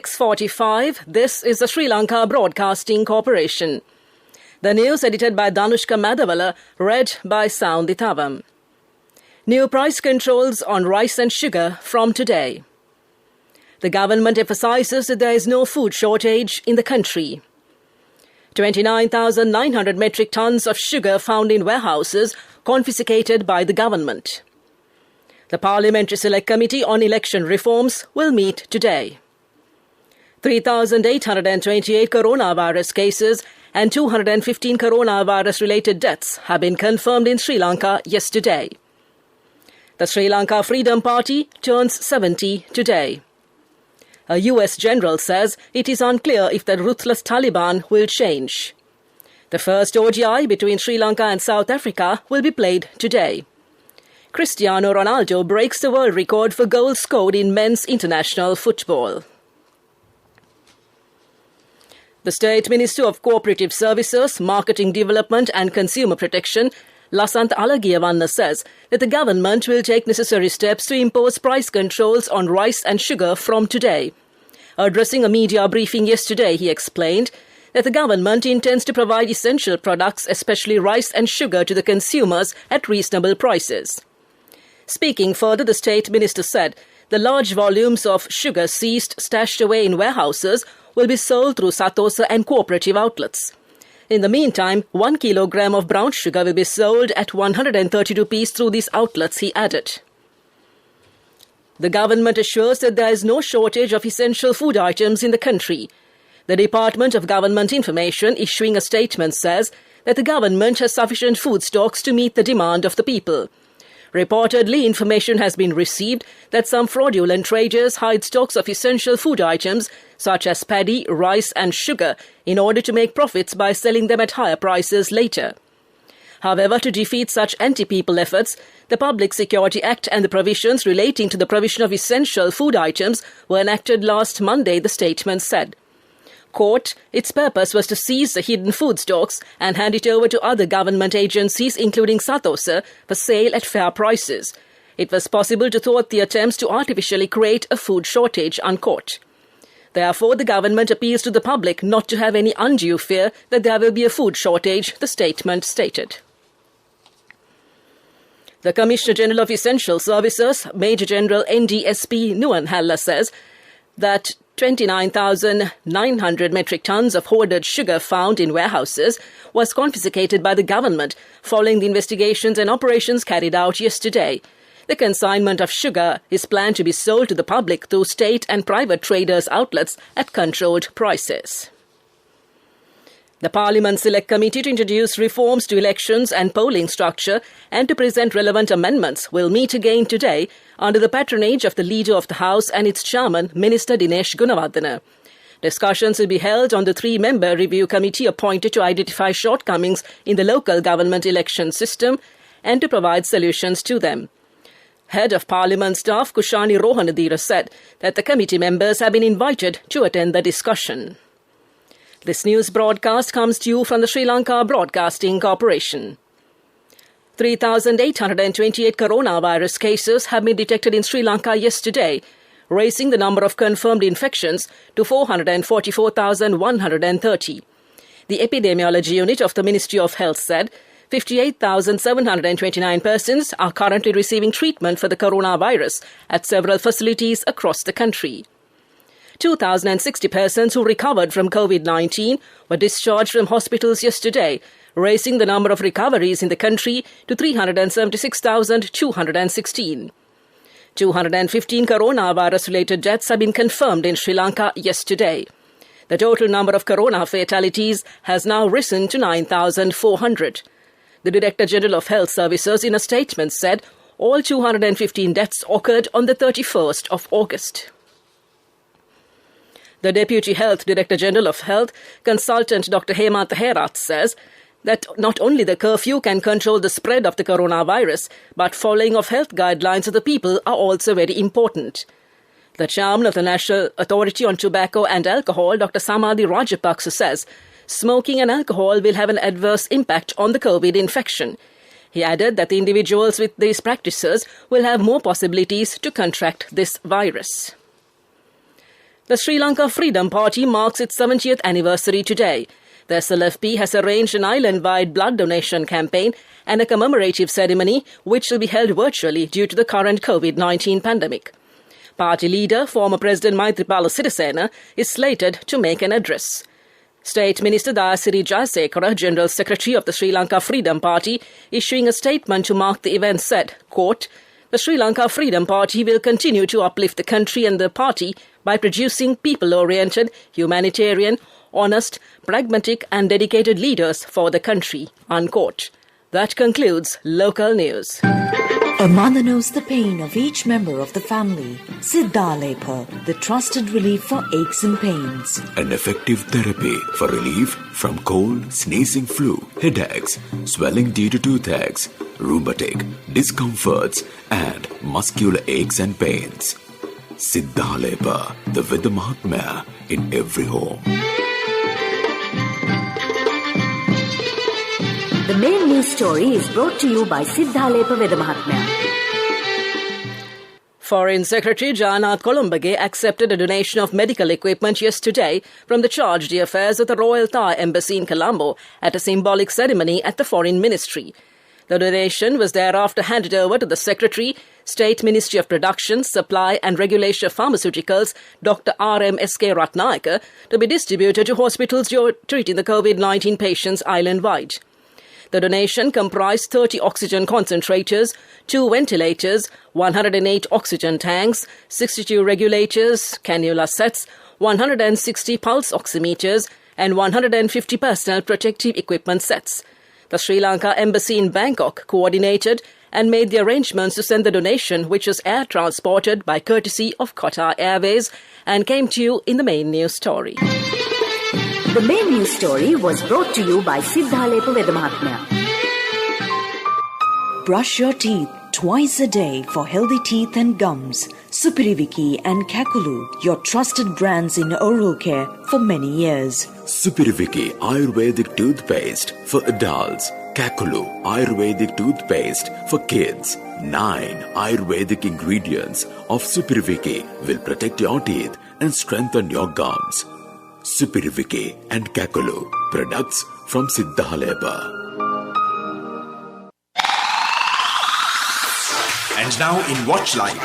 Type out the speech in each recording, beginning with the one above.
6:45. This is the Sri Lanka Broadcasting Corporation. The news edited by Danushka Madhavala, read by Sound Dithavam. New price controls on rice and sugar from today. The government emphasises that there is no food shortage in the country. 29,900 metric tons of sugar found in warehouses confiscated by the government. The Parliamentary Select Committee on Election Reforms will meet today. 3,828 coronavirus cases and 215 coronavirus-related deaths have been confirmed in Sri Lanka yesterday. The Sri Lanka Freedom Party turns 70 today. A US general says it is unclear if the ruthless Taliban will change. The first ODI between Sri Lanka and South Africa will be played today. Cristiano Ronaldo breaks the world record for goals scored in men's international football. The State Minister of Cooperative Services, Marketing Development and Consumer Protection, Lasantha Alagiyawanna, says that the government will take necessary steps to impose price controls on rice and sugar from today. Addressing a media briefing yesterday, he explained that the government intends to provide essential products, especially rice and sugar, to the consumers at reasonable prices. Speaking further, the State Minister said the large volumes of sugar seized, stashed away in warehouses will be sold through Satosa and cooperative outlets. In the meantime, 1 kilogram of brown sugar will be sold at 130 rupees through these outlets, he added. The government assures that there is no shortage of essential food items in the country. The Department of Government Information, issuing a statement, says that the government has sufficient food stocks to meet the demand of the people. Reportedly, information has been received that some fraudulent traders hide stocks of essential food items such as paddy, rice and sugar in order to make profits by selling them at higher prices later. However, to defeat such anti-people efforts, the Public Security Act and the provisions relating to the provision of essential food items were enacted last Monday, the statement said. Quote, its purpose was to seize the hidden food stocks and hand it over to other government agencies, including Satosa, for sale at fair prices. It was possible to thwart the attempts to artificially create a food shortage, unquote. Therefore, the government appeals to the public not to have any undue fear that there will be a food shortage, the statement stated. The Commissioner General of Essential Services, Major General NDSP Nuwanhalla, says that 29,900 metric tons of hoarded sugar found in warehouses was confiscated by the government following the investigations and operations carried out yesterday. The consignment of sugar is planned to be sold to the public through state and private traders' outlets at controlled prices. The Parliament Select Committee to introduce reforms to elections and polling structure and to present relevant amendments will meet again today under the patronage of the Leader of the House and its Chairman, Minister Dinesh Gunawardena. Discussions will be held on the 3-member review committee appointed to identify shortcomings in the local government election system and to provide solutions to them. Head of Parliament Staff Kushani Rohanadira said that the committee members have been invited to attend the discussion. This news broadcast comes to you from the Sri Lanka Broadcasting Corporation. 3,828 coronavirus cases have been detected in Sri Lanka yesterday, raising the number of confirmed infections to 444,130. The Epidemiology Unit of the Ministry of Health said 58,729 persons are currently receiving treatment for the coronavirus at several facilities across the country. 2,060 persons who recovered from COVID-19 were discharged from hospitals yesterday, raising the number of recoveries in the country to 376,216. 215 coronavirus-related deaths have been confirmed in Sri Lanka yesterday. The total number of corona fatalities has now risen to 9,400. The Director General of Health Services in a statement said all 215 deaths occurred on the 31st of August. The Deputy Health Director General of Health, Consultant Dr. Hemantha Herath, says that not only the curfew can control the spread of the coronavirus, but following of health guidelines of the people are also very important. The Chairman of the National Authority on Tobacco and Alcohol, Dr. Samadhi Rajapaksa, says smoking and alcohol will have an adverse impact on the COVID infection. He added that the individuals with these practices will have more possibilities to contract this virus. The Sri Lanka Freedom Party marks its 70th anniversary today. The SLFP has arranged an island-wide blood donation campaign and a commemorative ceremony which will be held virtually due to the current COVID-19 pandemic. Party leader, former President Maithripala Sirisena, is slated to make an address. State Minister Dayasiri Jayasekara, General Secretary of the Sri Lanka Freedom Party, issuing a statement to mark the event said, quote, "The Sri Lanka Freedom Party will continue to uplift the country and the party by producing people-oriented, humanitarian, honest, pragmatic and dedicated leaders for the country," unquote. That concludes local news. A mother knows the pain of each member of the family. Siddhalepa, the trusted relief for aches and pains. An effective therapy for relief from cold, sneezing, flu, headaches, swelling due to toothaches, rheumatic, discomforts and muscular aches and pains. Siddhalepa, the Veda Mahatmya in every home. The main news story is brought to you by Siddhalepa Veda Mahatmya. Foreign Secretary Jagannath Columbage accepted a donation of medical equipment yesterday from the Charge d'Affaires of the Royal Thai Embassy in Colombo at a symbolic ceremony at the Foreign Ministry. The donation was thereafter handed over to the Secretary, State Ministry of Production, Supply and Regulation of Pharmaceuticals, Dr. R.M.S.K. Ratnayaka, to be distributed to hospitals treating the COVID-19 patients island-wide. The donation comprised 30 oxygen concentrators, 2 ventilators, 108 oxygen tanks, 62 regulators, cannula sets, 160 pulse oximeters, and 150 personal protective equipment sets. The Sri Lanka Embassy in Bangkok coordinated and made the arrangements to send the donation, which was air transported by courtesy of Qatar Airways, and came to you in the main news story. The main news story was brought to you by Siddhalepa Veda Mahatmya. Brush your teeth twice a day for healthy teeth and gums. Supiriviki and Kakulu, your trusted brands in oral care for many years. Supiriviki Ayurvedic toothpaste for adults. Kakulu Ayurvedic toothpaste for kids. 9 Ayurvedic ingredients of Supiriviki will protect your teeth and strengthen your gums. Supiriviki and Kakulu, products from Siddhalepa. And now in Watch Light.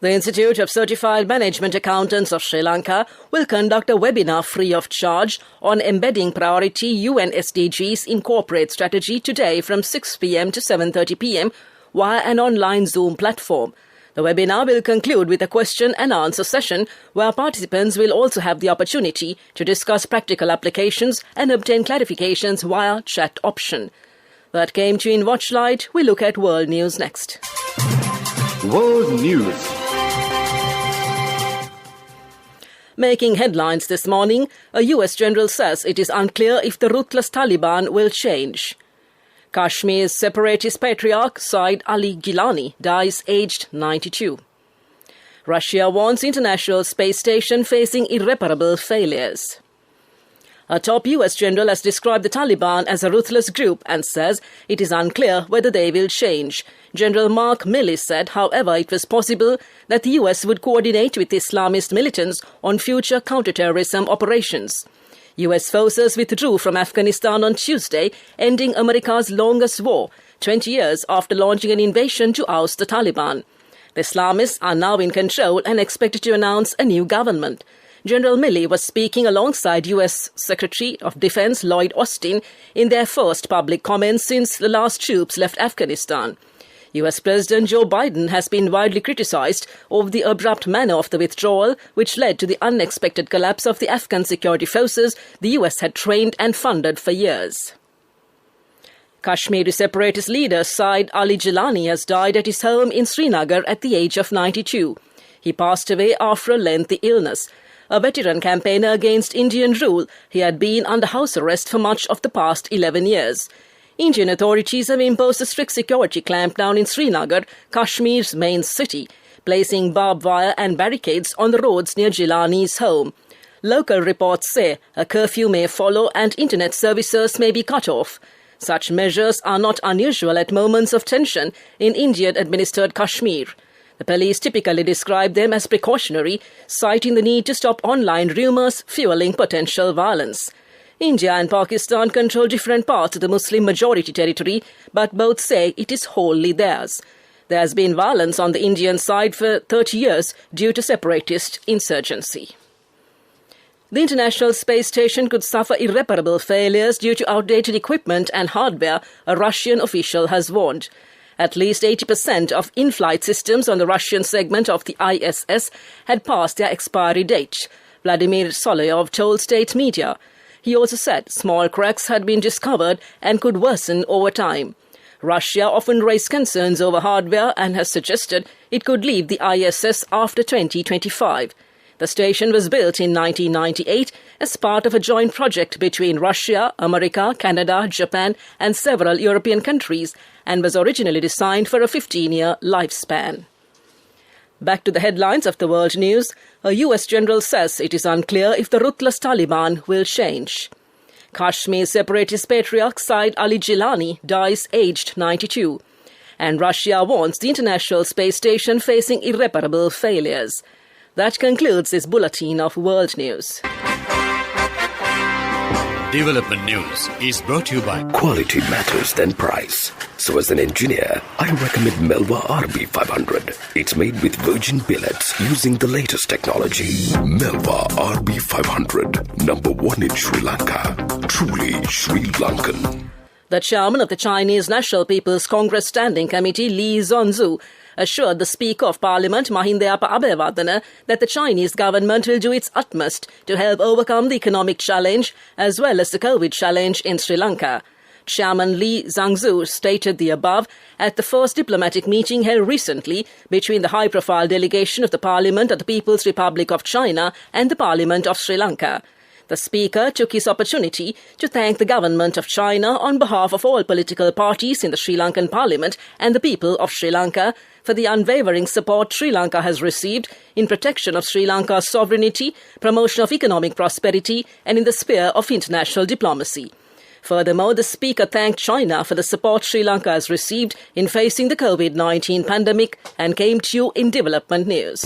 The Institute of Certified Management Accountants of Sri Lanka will conduct a webinar free of charge on embedding priority UN SDGs in corporate strategy today from 6 p.m. to 7:30 p.m. via an online Zoom platform. The webinar will conclude with a question and answer session where participants will also have the opportunity to discuss practical applications and obtain clarifications via chat option. That came to you in Watchlight. We look at world news next. World News. Making headlines this morning, a US general says it is unclear if the ruthless Taliban will change. Kashmir's separatist patriarch Said Ali Gilani dies aged 92. Russia warns International Space Station facing irreparable failures. A top US general has described the Taliban as a ruthless group and says it is unclear whether they will change. General Mark Milley said, however, it was possible that the US would coordinate with Islamist militants on future counterterrorism operations. US forces withdrew from Afghanistan on Tuesday, ending America's longest war, 20 years after launching an invasion to oust the Taliban. The Islamists are now in control and expected to announce a new government. General Milley was speaking alongside US Secretary of Defense Lloyd Austin in their first public comments since the last troops left Afghanistan. US President Joe Biden has been widely criticized over the abrupt manner of the withdrawal, which led to the unexpected collapse of the Afghan security forces the US had trained and funded for years. Kashmiri separatist leader Said Ali Gilani has died at his home in Srinagar at the age of 92. He passed away after a lengthy illness. A veteran campaigner against Indian rule, he had been under house arrest for much of the past 11 years. Indian authorities have imposed a strict security clampdown in Srinagar, Kashmir's main city, placing barbed wire and barricades on the roads near Gilani's home. Local reports say a curfew may follow and internet services may be cut off. Such measures are not unusual at moments of tension in Indian-administered Kashmir. The police typically describe them as precautionary, citing the need to stop online rumours fueling potential violence. India and Pakistan control different parts of the Muslim-majority territory, but both say it is wholly theirs. There has been violence on the Indian side for 30 years due to separatist insurgency. The International Space Station could suffer irreparable failures due to outdated equipment and hardware, a Russian official has warned. At least 80% of in-flight systems on the Russian segment of the ISS had passed their expiry date, Vladimir Solovyov told state media. He also said small cracks had been discovered and could worsen over time. Russia often raised concerns over hardware and has suggested it could leave the ISS after 2025. The station was built in 1998 as part of a joint project between Russia, America, Canada, Japan and several European countries and was originally designed for a 15-year lifespan. Back to the headlines of the world news. A US general says it is unclear if the ruthless Taliban will change. Kashmir separatist patriarch Said Ali Jilani dies aged 92. And Russia warns the International Space Station facing irreparable failures. That concludes this bulletin of world news. Development News is brought to you by Quality matters than price. So as an engineer, I recommend Melva RB500. It's made with virgin pellets using the latest technology. Melva RB500, number 1 in Sri Lanka. Truly Sri Lankan. The chairman of the Chinese National People's Congress Standing Committee, Lee Zhonzhu, assured the Speaker of Parliament, Mahindayapa Abeyewardene, that the Chinese government will do its utmost to help overcome the economic challenge as well as the COVID challenge in Sri Lanka. Chairman Lee Zhonzhu stated the above at the first diplomatic meeting held recently between the high-profile delegation of the Parliament of the People's Republic of China and the Parliament of Sri Lanka. The Speaker took his opportunity to thank the government of China on behalf of all political parties in the Sri Lankan Parliament and the people of Sri Lanka for the unwavering support Sri Lanka has received in protection of Sri Lanka's sovereignty, promotion of economic prosperity and in the sphere of international diplomacy. Furthermore, the Speaker thanked China for the support Sri Lanka has received in facing the COVID-19 pandemic and came to you in Development News.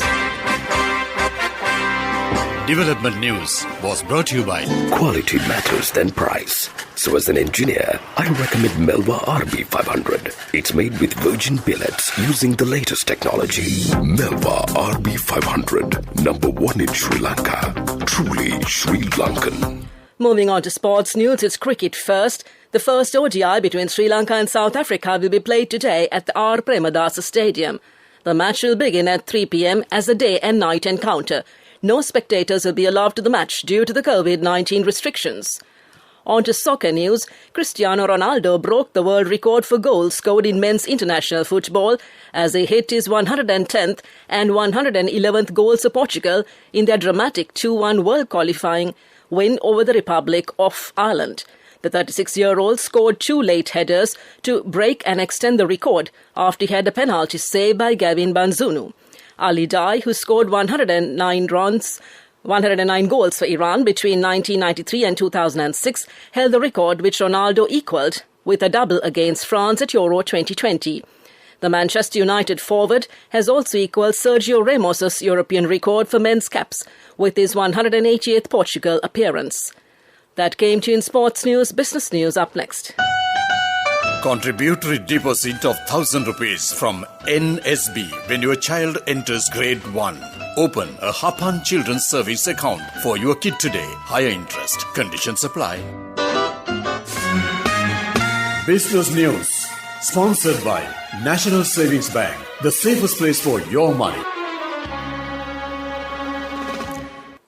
Development News was brought to you by Quality matters than price. So as an engineer, I recommend Melva RB500. It's made with virgin pellets using the latest technology. Melva RB500, number 1 in Sri Lanka. Truly Sri Lankan. Moving on to sports news, it's cricket first. The first ODI between Sri Lanka and South Africa will be played today at the R. Premadasa Stadium. The match will begin at 3 p.m. as a day and night encounter. No spectators will be allowed to the match due to the COVID-19 restrictions. On to soccer news, Cristiano Ronaldo broke the world record for goals scored in men's international football as he hit his 110th and 111th goals for Portugal in their dramatic 2-1 world qualifying win over the Republic of Ireland. The 36-year-old scored 2 late headers to break and extend the record after he had a penalty saved by Gavin Banzunu. Ali Dai, who scored 109 goals for Iran between 1993 and 2006, held the record which Ronaldo equalled with a double against France at Euro 2020. The Manchester United forward has also equalled Sergio Ramos's European record for men's caps with his 188th Portugal appearance. That came to you in sports news. Business news up next. Contributory deposit of 1,000 rupees from NSB when your child enters grade 1. Open a Hapan Children's Service account for your kid today. Higher interest. Conditions apply. Business News, sponsored by National Savings Bank, the safest place for your money.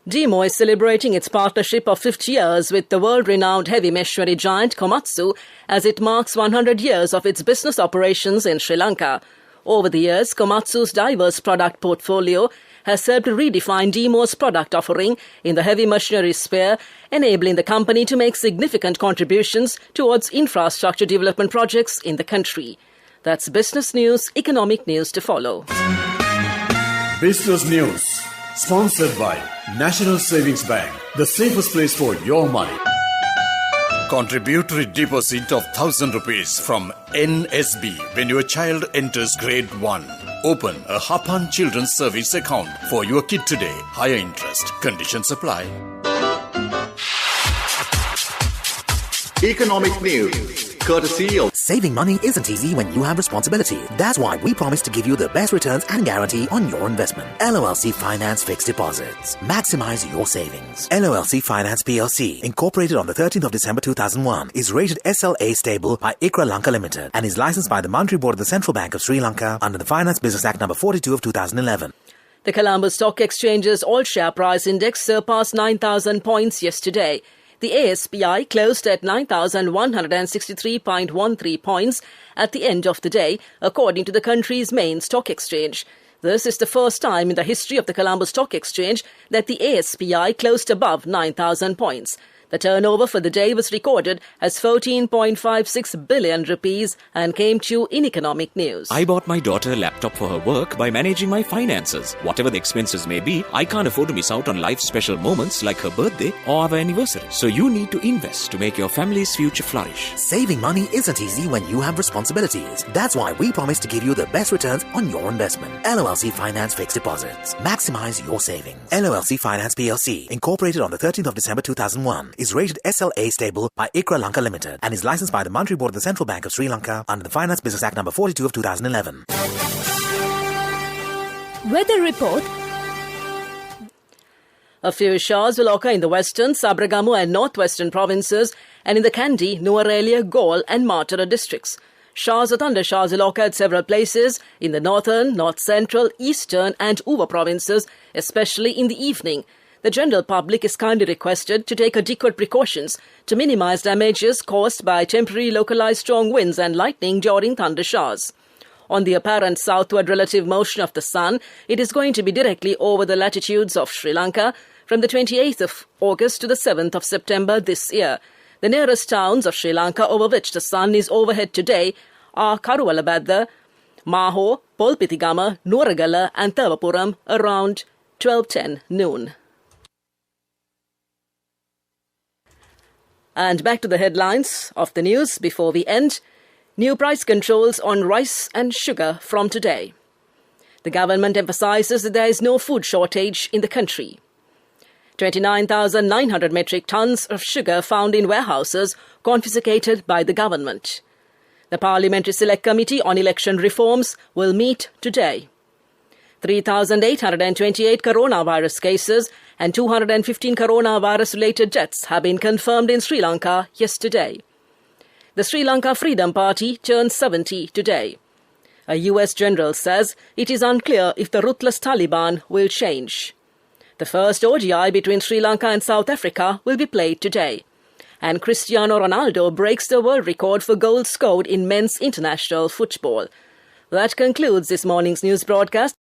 Demo is celebrating its partnership of 50 years with the world-renowned heavy machinery giant Komatsu as it marks 100 years of its business operations in Sri Lanka. Over the years, Komatsu's diverse product portfolio has helped redefine Demo's product offering in the heavy machinery sphere, enabling the company to make significant contributions towards infrastructure development projects in the country. That's business news, economic news to follow. Business News, sponsored by National Savings Bank, the safest place for your money. Contributory deposit of 1,000 rupees from NSB when your child enters grade 1. Open a Hapan Children's Service account for your kid today. Higher interest. Conditions apply. Economic news, courtesy of... Saving money isn't easy when you have responsibility. That's why we promise to give you the best returns and guarantee on your investment. LOLC Finance Fixed Deposits. Maximize your savings. LOLC Finance PLC, incorporated on the 13th of December 2001, is rated SLA stable by ICRA Lanka Limited and is licensed by the Monetary Board of the Central Bank of Sri Lanka under the Finance Business Act number 42 of 2011. The Colombo Stock Exchange's all-share price index surpassed 9,000 points yesterday. The ASPI closed at 9,163.13 points at the end of the day, according to the country's main stock exchange. This is the first time in the history of the Colombo Stock Exchange that the ASPI closed above 9,000 points. The turnover for the day was recorded as 14.56 billion rupees and came to you in economic news. I bought my daughter a laptop for her work by managing my finances. Whatever the expenses may be, I can't afford to miss out on life's special moments like her birthday or our anniversary. So you need to invest to make your family's future flourish. Saving money isn't easy when you have responsibilities. That's why we promise to give you the best returns on your investment. LOLC Finance Fixed Deposits. Maximize your savings. LOLC Finance PLC, incorporated on the 13th of December 2001, is rated SLA stable by ICRA Lanka Limited and is licensed by the Monetary Board of the Central Bank of Sri Lanka under the Finance Business Act number 42 of 2011. Weather report. A few showers will occur in the western, Sabragamu and northwestern provinces and in the Kandy, Nuwara, Galle and Matara districts. Showers or thundershowers will occur at several places in the northern, north-central, eastern and Uva provinces, especially in the evening. The general public is kindly requested to take adequate precautions to minimize damages caused by temporary localized strong winds and lightning during thundershowers. On the apparent southward relative motion of the sun, it is going to be directly over the latitudes of Sri Lanka from the 28th of August to the 7th of September this year. The nearest towns of Sri Lanka over which the sun is overhead today are Karuvalabadda, Maho, Polpitigama, Nuwaragala and Thavapuram around 12:10 noon. And back to the headlines of the news before we end. New price controls on rice and sugar from today. The government emphasizes that there is no food shortage in the country. 29,900 metric tons of sugar found in warehouses confiscated by the government. The Parliamentary Select Committee on Election Reforms will meet today. 3,828 coronavirus cases and 215 coronavirus-related deaths have been confirmed in Sri Lanka yesterday. The Sri Lanka Freedom Party turns 70 today. A US general says it is unclear if the ruthless Taliban will change. The first ODI between Sri Lanka and South Africa will be played today. And Cristiano Ronaldo breaks the world record for goals scored in men's international football. That concludes this morning's news broadcast.